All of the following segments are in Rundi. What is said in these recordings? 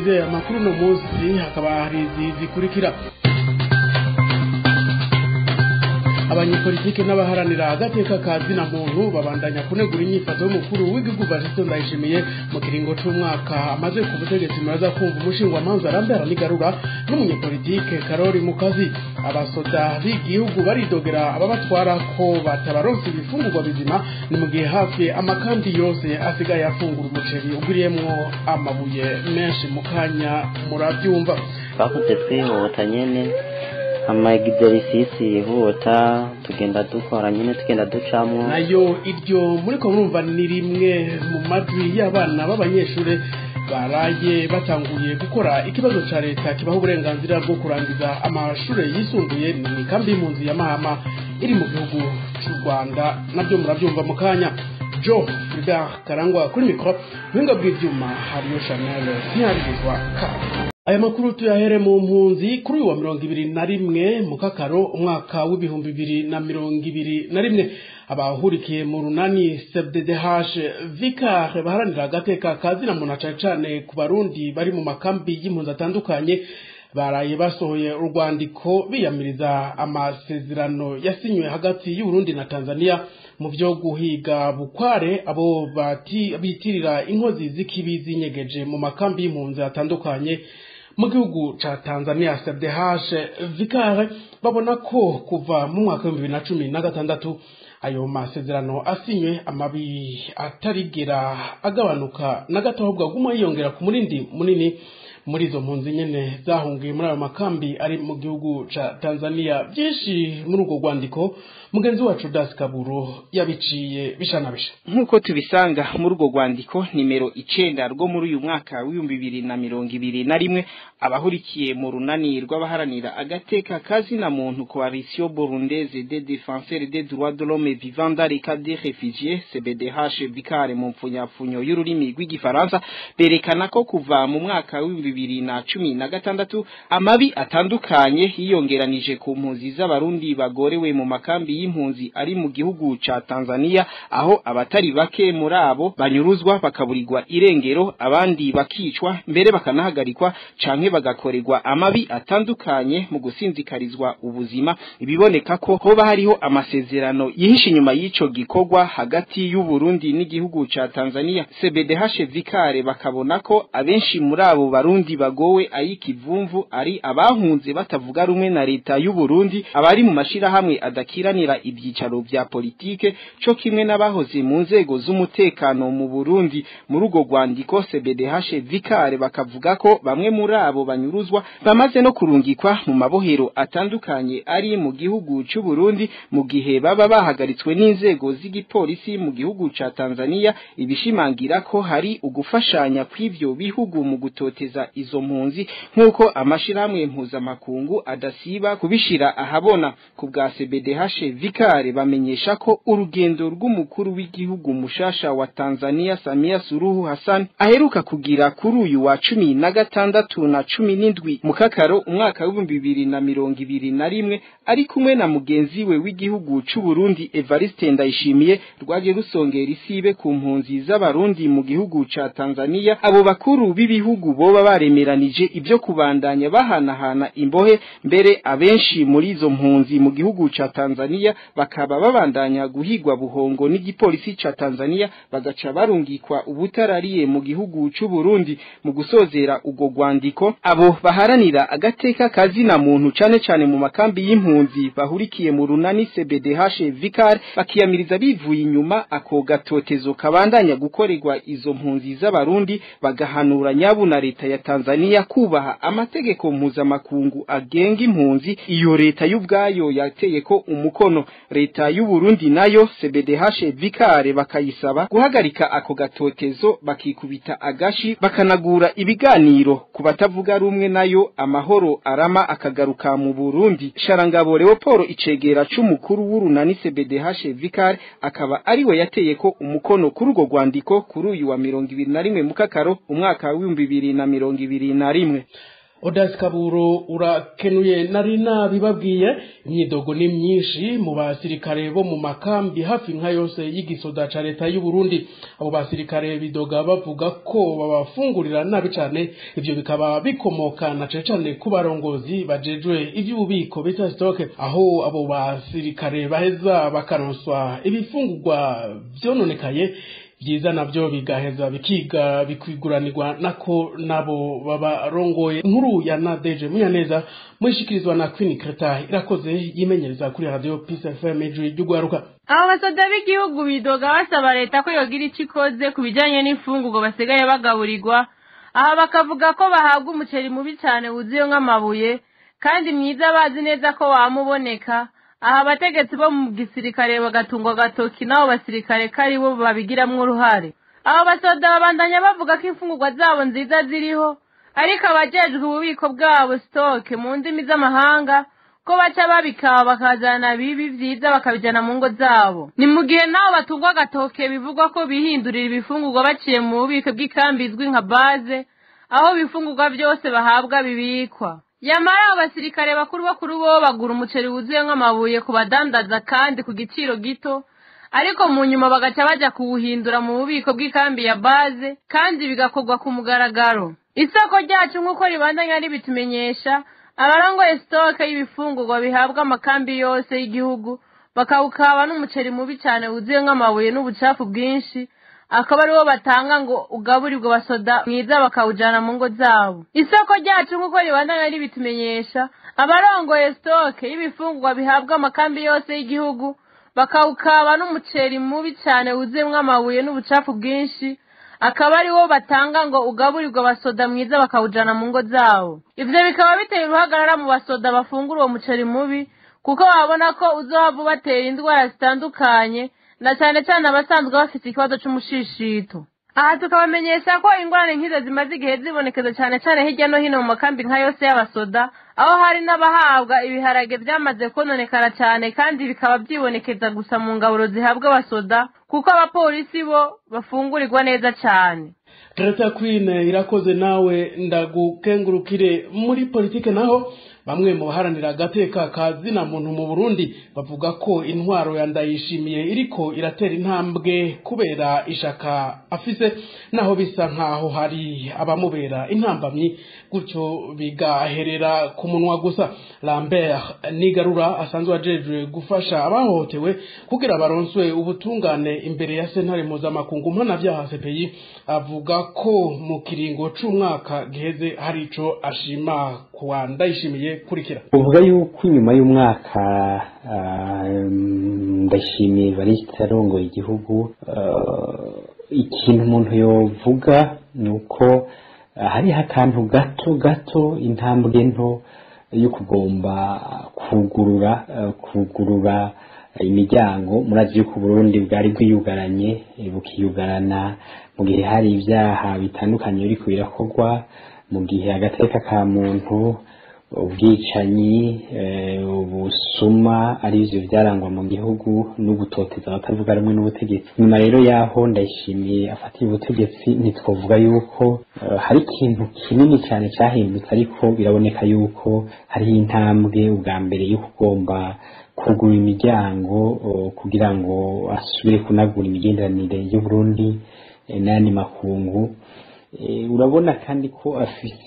tugize amakuru no munsi hakaba hari zikurikira. Abanyepolitike n'abaharanira agateka kazi na muntu babandanya kunegura inyifato y'umukuru w'igihugu Valentin Ndayishimiye mu kiringo c'umwaka amaze ku butegetsi muraza kumva umushinga manza arambera nigarura n'umunyepolitike Karori Mukazi. Abasoda b'igihugu baridogera ababatwara ko batabaronse ibifungurwa bizima ni mu gihe hafi amakambi yose asigaye afungura umuceri uguriyemwo amabuye menshi mu kanya murabyumva. Bakuze twihota nyene amagiderisisi yihuta tugenda dukora nyene tugenda ducamwo nayo iryo muri ko murumva ni rimwe mu majwi y'abana b'abanyeshure baraye batanguye gukora ikibazo ca leta kibaho uburenganzira bwo kurangiza amashure yisumbuye ni kambi y'impunzi ya Mahama iri mu gihugu cy'u Rwanda nabyo murabyumva mu kanya. Jo Frida Karangwa kuri mikro winga bw'ivyuma hariyo Chanel ntiyarizwa ka aya makuru tuyahere mu mpunzi kuri wa 2021 mu kakaro umwaka w'ibihumbi 2021 abahurikiye mu runani CBDH Vicar baharanira agateka kazi na muntu cyane ku barundi bari mu makambi y'impunzi atandukanye baraye basohoye urwandiko biyamiriza amasezerano yasinywe hagati y'u Burundi na Tanzania mu byo guhiga bukware abo bitirira inkozi z'ikibi zinyegeje mu makambi y'impunzi atandukanye mu gihugu ca Tanzania. CBDH Vicar babona ko kuva mu mwaka wa 2016 ayo masezerano asinywe amabi atarigera agabanuka na gato ahubwo guma yiyongera ku murindi munini muri izo mpunzi nyene zahungiye muri ayo makambi ari mu gihugu ca Tanzania. Byinshi muri urwo rwandiko mugenzi wacu Das Kaburo yabiciye bishanabisha nkuko tubisanga muri urwo rwandiko nimero 9 rwo muri uyu mwaka w'2021 abahurikiye mu runani rw'abaharanira agateka kazi na muntu Coalition Burundaise des Défenseurs des Droits de l'Homme vivant dans les cas des réfugiés CBDH Vicar mu mpfunyapfunyo y'ururimi rw'igifaransa berekana ko kuva mu mwaka w'2016 amabi atandukanye yiyongeranije ku mpunzi z'abarundi bagorewe mu makambi y'impunzi ari mu gihugu ca Tanzania aho abatari bake muri abo banyuruzwa bakaburirwa irengero abandi bakicwa mbere bakanahagarikwa canke bagakorerwa amabi atandukanye mu gusinzikarizwa ubuzima. Ibiboneka ko hoba hariho amasezerano yihishe inyuma y'ico gikorwa hagati y'u Burundi n'igihugu ca Tanzania. CBDH Vicar bakabona ko abenshi muri abo barundi bagowe ayikivumvu ari abahunze batavuga rumwe na leta y'u Burundi abari mu mashira hamwe adakiranira ibyicaro vya politike cyo kimwe n'abahoze mu nzego z'umutekano mu Burundi. Muri urwo rwandiko CBDH Vicar bakavuga ko bamwe muri abo banyuruzwa bamaze no kurungikwa mu mabohero atandukanye ari mu gihugu cy'u Burundi mu gihe baba bahagaritswe n'inzego z'igipolisi mu gihugu ca Tanzania. Ibishimangira ko hari ugufashanya kw'ivyo bihugu mu gutoteza izo mpunzi nkuko amashirahamwe mpuzamakungu adasiba kubishira ahabona. Ku bwa CBDH Vicar bamenyesha ko urugendo rw'umukuru w'igihugu mushasha wa Tanzania Samia Suluhu Hassan aheruka kugira kuri uyu wa 16 na 17 mu kakaro umwaka w'2021 ari kumwe na mugenzi we w'igihugu cy'u Burundi Evariste Ndayishimiye rwaje rusongera isibe ku mpunzi z'abarundi mu gihugu ca Tanzania. Abo bakuru b'ibihugu boba baremeranije ibyo kubandanya bahanahana imbohe mbere abenshi muri izo mpunzi mu gihugu ca Tanzania bakaba babandanya guhigwa buhongo n'igipolisi ca Tanzania bagaca barungikwa ubutarariye mu gihugu cy'u Burundi. Mu gusozera ugo rwandiko abo baharanira agateka kazi na muntu cane mu makambi y'impunzi bahurikiye mu runani CBDH Vicar bakiyamiriza bivuye inyuma ako gatotezo kabandanya gukorerwa izo mpunzi z'abarundi bagahanura nyabu na leta ya Tanzania kubaha amategeko mpuzamakungu agenga impunzi. Iyo leta y'ubwayo yateye ko umukono. Leta y'u Burundi nayo CBDH Vicar bakayisaba guhagarika ako gatotezo bakikubita agashi bakanagura ibiganiro kubatavuga rumwe nayo amahoro arama akagaruka mu Burundi. Sharangabo Leopold icegera c'umukuru w'urunani CBDH Vicar akaba ariwe yateye ko umukono kuri urwo rwandiko kuri uyu wa 21 mu kakaro umwaka wa 2021. Odas Kaburo urakenuye narina bibabwiye imyidogo ni myinshi mu basirikare bo mu makambi hafi nka yose y'igisoda ca leta y'u Burundi. Abo basirikare bidoga bavuga ko babafungurira nabi cane, ivyo bikaba bikomoka na cane ku barongozi bajejwe ivy'ububiko bita stock, aho abo basirikare baheza bakaronswa ibifungurwa vyononekaye byiza nabyo bigaheza bikwiguranirwa nako nabo babarongoye. Nkuru ya Nadeje Munyaneza mwishikirizwa na Queen Kreta irakoze yimenyereza kuri Radio Peace FM y'ugwaruka. Abo basoda b'igihugu bidoga basaba leta ko yogira icikoze kubijanye n'imfungugo basigaye bagaburirwa, aha bakavuga ko bahabwa umuceri mubi cyane wuzuye nk'amabuye kandi mwiza bazi neza ko wamuboneka. Aha abategetsi bo mu gisirikare bagatungwa agatoki n'abo basirikare kari bo babigiramwo uruhare. Abo basoda babandanya bavuga ko imfungurwa zabo nziza ziriho, ariko abajejwe ububiko bwabo stock mu ndimi z'amahanga ko baca babikaba bakazana bibi vyiza bakabijana mu ngo zabo. Ni mu gihe nabo batungwa agatoke bivugwa ko bihindurira ibifungurwa baciye mu bubiko bw'ikambi izwi nka base, aho ibifungurwa byose bahabwa bibikwa. Yamara abasirikare bakuru bo bagura umuceri wuzuye nk'amabuye ku badandaza kandi ku giciro gito, ariko mu nyuma bagaca baja kuwuhindura mu bubiko bw'ikambi ya base kandi bigakorwa ku mugaragaro. Isoko ryacu nk'uko ribandanya ribitumenyesha, abarongoye stock y'ibifungurwa bihabwa amakambi yose y'igihugu bakawukaba n'umuceri mubi cyane wuzuye nk'amabuye n'ubucafu bwinshi, akaba ariwo batanga ngo ugaburirwe basoda mwiza bakawujana mu ngo zabo. Isoko ryacu nk'uko ribandanya ribitumenyesha, abarongoye stock y'ibifungurwa bihabwa amakambi yose y'igihugu bakawukaba n'umuceri mubi cyane wuzuye nk'amabuye n'ubucafu bwinshi, akaba ariwo batanga ngo ugaburirwe basoda mwiza bakawujana mu ngo zabo. Ivyo bikaba biteye uruhagarara mu basoda bafungura uwo muceri mubi, kuko babona ko uzohava ubatera indwara zitandukanye, na cyane cyane abasanzwe bafite ikibazo c'umushishito. Aha tukabamenyesha ko ingorane nk'izo zimaze igihe zibonekeza cyane cyane hirya no hino mu makambi nka yose y'abasoda, aho hari n'abahabwa ibiharage byamaze kononekara cyane kandi bikaba byibonekeza gusa mu ngaburo zihabwa abasoda, kuko abapolisi bo bafungurirwa neza cyane. Kreta Queen irakoze nawe ndagukengurukire. Muri politike naho bamwe mu baharanira agateka kazina muntu mu Burundi bavuga ko intwaro ya Ndayishimiye iriko iratera intambwe kubera ishaka afise, naho bisa nkaho hari abamubera intambamyi, gutyo bigaherera ku munwa gusa. Lambert Nigarura asanzwe ajejwe gufasha abahohotewe kugira baronswe ubutungane imbere ya sentare mpuzamakungu mpanavyaha CPI, avuga ko mu kiringo c'umwaka giheze hari ico ashima kwa Ndayishimiye. Kurikira uvuga yuko inyuma y'umwaka Ndayishimiye Evariste arongoye igihugu, ikintu umuntu yovuga nuko hariho akantu gato intambwe nto yo kugomba kugurura imiryango. Murazi yuko Burundi bwari bwiyugaranye bukiyugarana mu gihe hari ibyaha bitandukanye biriko birakorwa, mu gihe agateka ka muntu, ubwicanyi, ubusuma arivyo vyarangwa mu gihugu, n'ugutoteza abatavuga rumwe n'ubutegetsi. Nyuma rero yaho Ndayishimiye afatiye ubutegetsi, ntitwovuga yuko hari ikintu kinini cyane cyahindutse, ariko biraboneka yuko hari intambwe ubwa mbere yo kugomba kugura imiryango kugira ngo asubire kunagura imigenderanire y'u Burundi n'andi makungu. Urabona kandi ko afise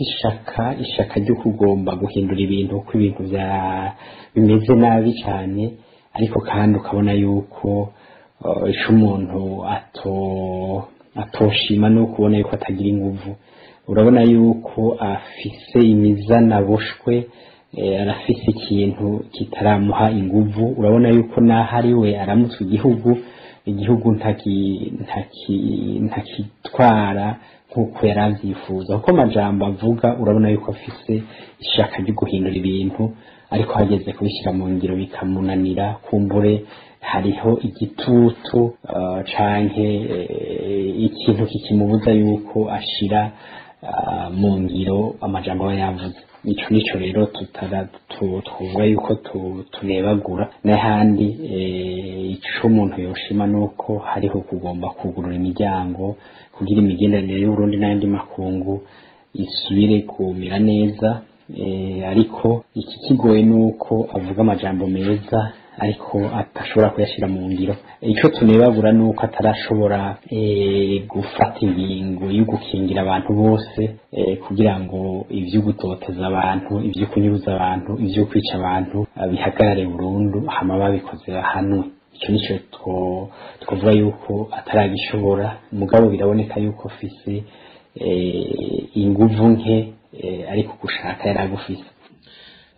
ishaka ryo kugomba guhindura ibintu, ko ibintu bimeze nabi cyane, ariko kandi ukabona yuko ico umuntu atoshima no kubona yuko atagira inguvu. Urabona yuko afise imizana boshwe, arafise ikintu kitaramuha inguvu. Urabona yuko nahari we aramutse igihugu ntakitwara nkuko yaravyifuza, kuko amajambo avuga urabona yuko afise ishaka ryo guhindura ibintu, ariko hageze kubishyira mu ngiro bikamunanira. Kumbure hariho igitutu canke ikintu kikimubuza yuko ashira mu ngiro amajambo aba yavuze. Nico rero tuvuga yuko tunebagura. N'ahandi ico umuntu yoshima nuko hariho kugomba kugurura imiryango kugira imigenderanire y'u Burundi n'andi makungu isubire kumira neza, ariko iki kigoye nuko avuga amajambo meza ariko atashobora kuyashira mu ngiro. Ico tunebagura nuko atarashobora gufata ingingo yo gukingira abantu bose, kugira ngo ivyo gutoteza abantu, ivyo kunyuruza abantu, ivyo kwica abantu bihagarare burundu, hama babikoze hanwe. Ico nico twovuga yuko ataragishobora, mugabo biraboneka yuko afise inguvu nke, ariko gushaka yaragufise.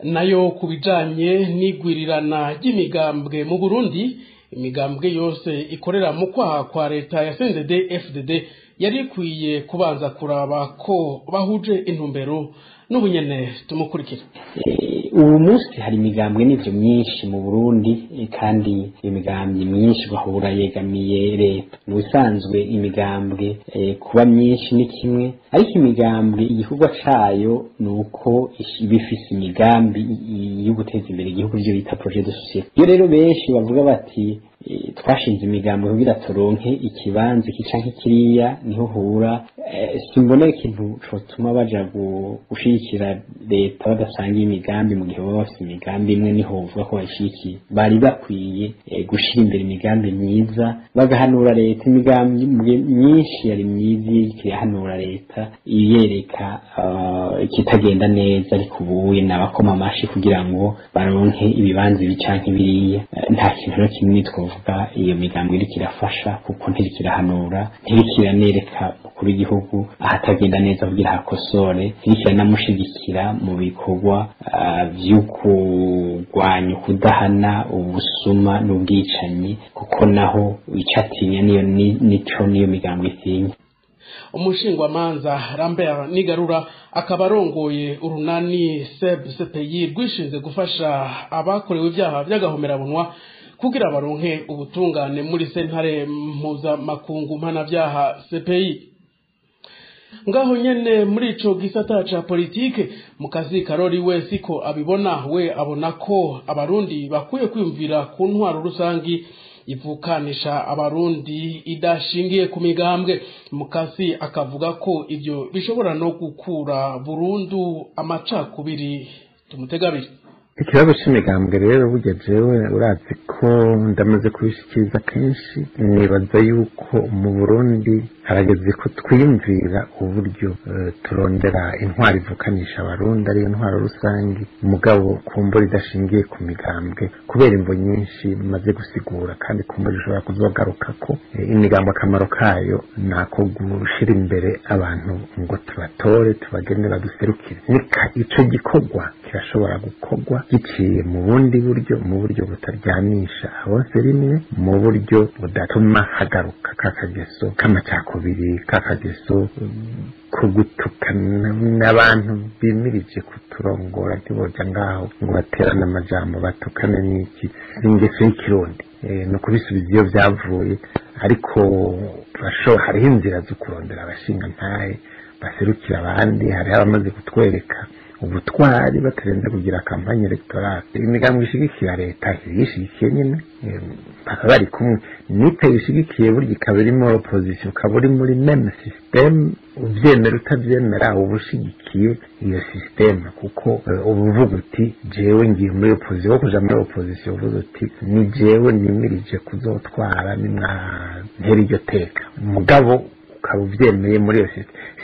Nayo kubijanye n'igwirirana ry'imigambwe mu Burundi, imigambwe yose ikorera mu kwaha kwa leta ya CNDD FDD yari ikwiye kubanza kuraba ko bahuje intumbero n'ubunyene. Tumukurikira. Ubu munsi hari imigambwe n'ivyo myinshi mu Burundi, kandi imigambwe myinshi bahura yegamiye leta. Mu bisanzwe imigambwe kuba myinshi ni kimwe, ariko imigambwe igikorwa cayo nuko bifise imigambi yo guteza imbere igihugu, byo bita projet de société. Iyo rero benshi bavuga bati twashinze imigambi kugira turonke ikibanza iki canke kiriya, niho hura simbona ikintu cotuma baja gushikira leta badasangiye imigambi mu gihe baba bafite imigambi imwe, niho uvuga ko bashikiye. Bari bakwiye gushira imbere imigambi myiza, bagahanura leta. Imigambi myinshi yari myiza irahanura leta, iyereka ikitagenda neza, ariko ubuye nabakoma amashi kugira ngo baronke ibibanza bicanke biriya. Nta kintu kimwe twovuga iyo migambi iriko irafasha, kuko ntirikirahanura, ntirikiranereka umukuru w'igihugu ahatagenda neza kugira hakosore, ntirikiranamushigikira mu bikorwa vyo kurwanya kudahana, ubusuma n'ubwicanyi, kuko naho icatinya niyo migambi itinya. Umushingwamanza Lambert Nigarura akaba arongoye urunani CPI rwishinze gufasha abakorewe ibyaha by'agahomerabunwa kugira baronke ubutungane muri sentare mpuzamakungu mpanavyaha CPI. Ngaho nyene muri ico gisata ca politike, Mukazi Karori we siko abibona. We abona ko abarundi bakwiye kwiyumvira ku ntwaro rusangi ivukanisha abarundi idashingiye ku migambwe. Mukasi akavuga ko ivyo bishobora no gukura burundu amacakubiri. Tumutegabire. Ikibazo c'imigambwe rero burya jewe urazi ko ndamaze kubishikiriza kenshi, nibaza yuko mu Burundi harageze ko twiyumvira uburyo turondera intwaro ivukanisha abarundi, ariyo ntwaro rusangi, mugabo kumbura idashingiye ku migambwe, kubera imvo nyinshi maze gusigura, kandi kumbura ishobora kuzogaruka ko imigambo akamaro kayo nako gushira imbere abantu ngo tubatore tubagende baduserukire. Ico gikorwa kirashobora gukorwa giciye mu bundi buryo, mu buryo butaryanisha abose rimwe, mu buryo budatuma hagaruka kakageso k'amacakubiri, kakageso ko gutukana n'abantu bimirije kuturongora, ntiboja ngaho ngo baterane amajambo batukane n'iki. Ingeso y'ikirundi no kubisubiza iyo vyavuye, ariko hariho inzira zo kurondera abashinga ntahe baserukira abandi. Hariho abamaze kutwereka ubutwari batarenze kugira kampanye electorale. Imigambi ishigikira leta yishigikiye nyene, bari kumwe nitayishigikiye burya ikaba irimo opposition, ukaba uri muri meme system, uvyemera utavyemera ubushigikiye iyo system, kuko uvuga uti jewe ngiye muri opposition, wo kuja muri opposition uvuga uti ni jewe nimirije kuzotwara nimwantera iryo teka, mugabo ukaba uvyemeye muri iyo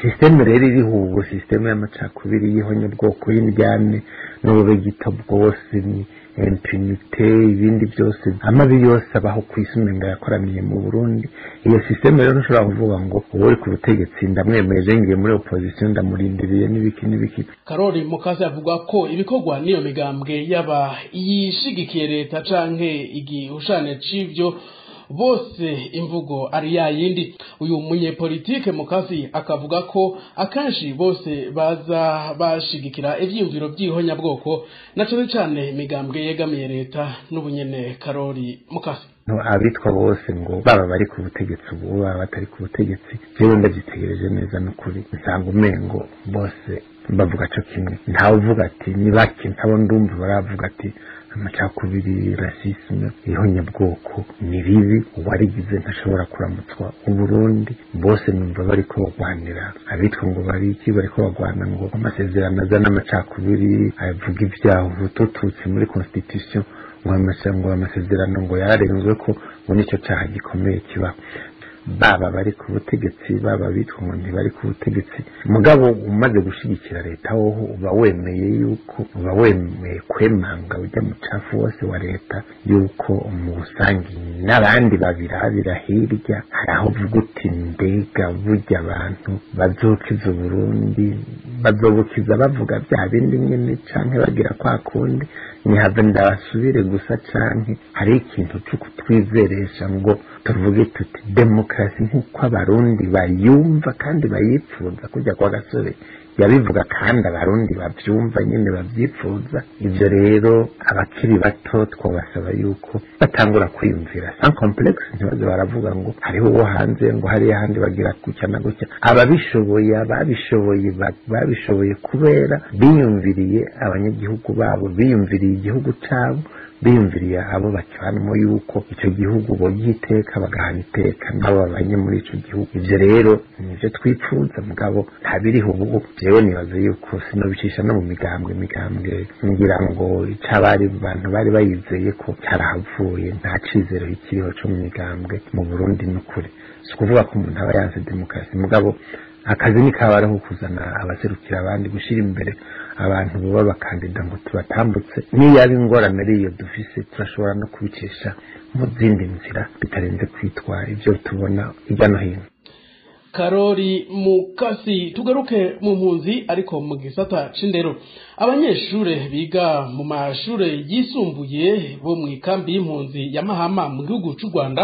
system rero iriho ubu system y'amacakubiri y'ihonyo bwoko y'indyane n'ububegito bwose, ni impunité, ibindi byose amabi yose abaho kwisumenga yakoraniye mu Burundi. Iyo system rero ntushobora kuvuga ngo uri ku butegetsi ndamwemeje ngiye muri opposition ndamurindiriye n'ibiki. Karori Mukazi avuga ko ibikorwa niyo migambwe yaba yishigikiye leta canke igihushane c'ivyo bose imvugo ari yayindi. Uyu munyepolitike Mukazi akavuga ko akanshi bose baza bashigikira ivyiyumviro by'ihonya bwoko, na cane imigambwe yegamiye leta n'ubunyene. Karori Mukazi abitwa bose ngo baba bari ku butegetsi ubu baba batari ku butegetsi, jewe ndabyitegereje neza n'ukuri nsanga umengo bose bavuga cyo kimwe. Ntawe uvuga ati ni baki, ntabo ndumva baravuga ati amacakubiri rasisme ihonyabwoko ni ribi uwarigize ntashobora kuramutswa uburundi bose numva bariko bagwanira abitwa ngo bariki bariko bagwana ngo amasezerano azana amacakubiri avuga ibyaha ubututsi muri constitution ngo amasezerano ngo yararenzwe ko ngo nicyo cyaha gikomeye kiba baba bari ku butegetsi baba bitwa ngo ntibari ku butegetsi mugabo umaze gushigikira leta woho uba wemeye yuko uba wemeye kwemanga ujya mu cafu wose wa leta yuko umusangi n'abandi babirabira hirya hari aho uvuga uti mbega burya abantu bazokiza Uburundi bazobukiza bavuga bya bindi nyene canke bagira kwa kundi ntihave ndabasubire gusa canke hari ikintu cyo kutwizeresha ngo tuvuge tuti demokarasi nk'uko abarundi bayumva kandi bayipfuza kujya kwa gasore yabivuga kandi abarundi bavyumva nyene bavyipfuza ivyo rero abakiri bato twabasaba yuko batangura kwiyumvira sans complexe ntibaze baravuga ngo hariho uwo hanze ngo hari ahandi bagira gutya na gutya ababishoboye babishoboye kubera biyumviriye abanyagihugu babo biyumviriye igihugu cabo biyumviriye abo bakibanamo yuko icyo gihugu bogiteka bagahana iteka nabo babanye muri ico gihugu ivyo rero nivyo twipfuza mugabo ntabiriho ubu jewe nibaza yuko sinobicisha no mu migambwe ngira ngo icabari abantu bari bayizeye ko cyarahavuye nta cizero ikiriho cyo mu migambwe mu Burundi n'ukuri si kuvuga ko umuntu aba yanse demokarasi mugabo akazi ni kabaraho kuzana abaserukira abandi gushira imbere abantu baba bakandida ngo tubatambutse niyaba ingorane ariyo dufise turashobora no kubicisha mu zindi nzira bitarenze kwitwa ivyo tubona hirya no hino. Karori Mukasi tugaruke mu mpunzi ariko mu gisata c'indero abanyeshure biga mu mashure yisumbuye bo mu ikambi y'impunzi ya Mahama mu gihugu c'u Rwanda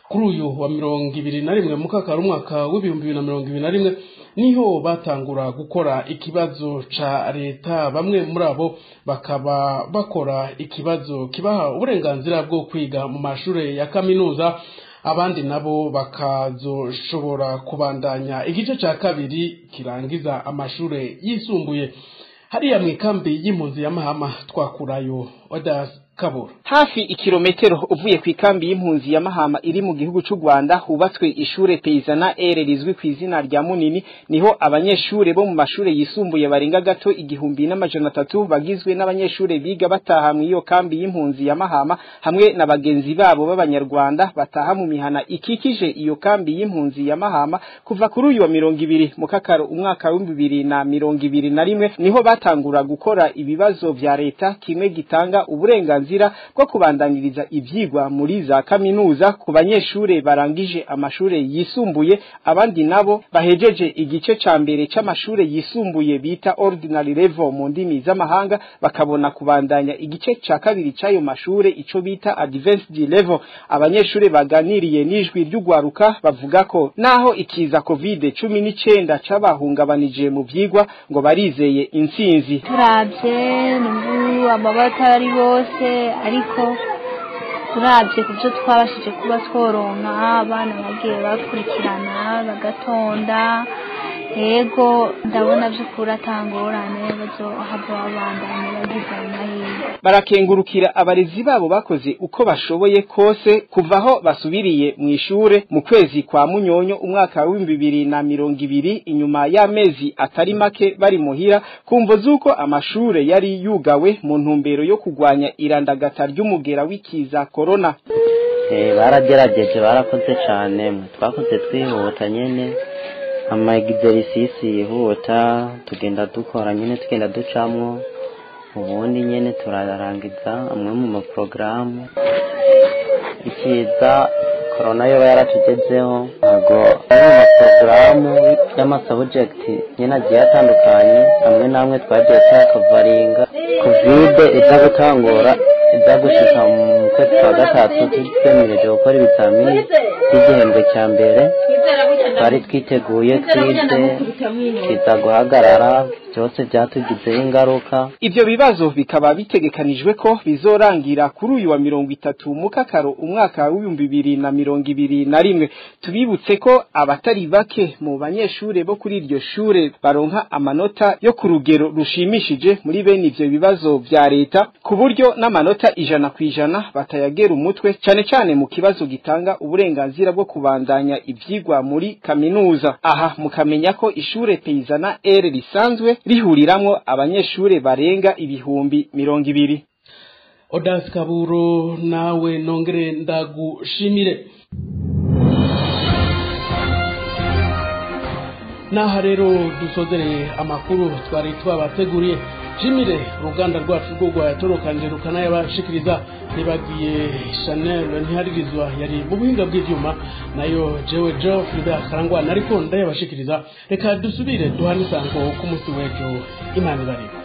kuri uyu wa 2021 mu kakaro umwaka w'2021 niho batangura gukora ikibazo ca leta bamwe muri abo bakaba bakora ikibazo kibaha uburenganzira bwo kwiga mu mashure ya kaminuza abandi nabo bakazoshobora kubandanya igice ca kabiri kirangiza amashure yisumbuye hariya mu ikambi y'impunzi ya Mahama twakurayo Odas Kabura. Hafi ikirometero uvuye ku ikambi y'impunzi ya Mahama iri mu gihugu c'u Rwanda hubatswe ishure Payzana R rizwi ku izina rya Munini niho abanyeshure bo mu mashure yisumbuye barenga gato 1300 bagizwe n'abanyeshure biga bataha mu iyo kambi y'impunzi ya Mahama hamwe na bagenzi babo b'abanyarwanda bataha mu mihana ikikije iyo kambi y'impunzi ya Mahama kuva kuri uyu wa 20 mu kakaro umwaka wa 2021 niho batangura gukora ibibazo vya leta kimwe gitanga uburenganzira bwo kubandanyiriza ivyigwa muri za kaminuza ku banyeshure barangije amashure yisumbuye abandi nabo bahejeje igice ca mbere c'amashure yisumbuye bita ordinary level mu ndimi z'amahanga bakabona kubandanya igice ca kabiri c'ayo mashure ico bita advanced level abanyeshure baganiriye n'ijwi ry'ugwaruka bavuga ko naho ikiza COVID-19 cabahungabanije mu vyigwa ngo barizeye intsinzi turavye n'ubu amabata ari bose ariko turavye kubyo twabashije kuba tworonka abana bagiye bakurikirana bagatonda yego ndabona by'ukuri atangorane bazohava abandanye bagize amahirwe barakengurukira abarezi babo bakoze uko bashoboye kose kuvaho basubiriye mu ishure mu kwezi kwa Munyonyo umwaka wa 2020 inyuma y'amezi atari make bari muhira kumvo zuko amashure yari yugawe mu ntumbero yo kugwanya irandagata ry'umugera w'ikiza corona. Baragerageje barakoze cyane twakoze twihuta nyene amagiderisisi yihuta tugenda dukora nyene tugenda ducamwo ubundi nyene turarangiza amwe mu maprogaramu ikiza corona yo yaratugezeho ntago ari mu maprogaramu y'amasubject nyene agiye atandukanye amwe namwe twagiye tuyakavaringa covid iza gutangura iza gushika mu kwezi kwa gatatu twemereje gukora ibizamini by'igihembwe cya mbere twari twiteguye twize kiza guhagarara byose byatugizeho ingaruka. Ivyo bibazo bikaba bitegekanijwe ko bizorangira kuri uyu wa 30 mukakaro umwaka wa 2021. Tubibutse ko abatari bake mu banyeshure bo kuri iryo shure baronka amanota yo ku rugero rushimishije muri bene ivyo bibazo vya leta, ku buryo n'amanota 100% batayagera umutwe, cane cane mu kibazo gitanga uburenganzira bwo kubandanya ivyigwa muri kaminuza. Aha mukamenya ko ishure Payzana R risanzwe rihuriramwo abanyeshure barenga ibihumbi 200. Odas Kaburo nawe nongere ndagushimire. Naha rero dusozereye amakuru twari twabateguriye. Jimire uruganda rwacu rwo rwatorokanje rukana yabashikiriza nibagiye Chanel ntiharirizwa yari mu buhinga bw'ivyuma, nayo jewe Geoffrey Karangwa nariko ndayabashikiriza. Reka dusubire duhanisango ku munsi w'ejo. Imana ibarinde.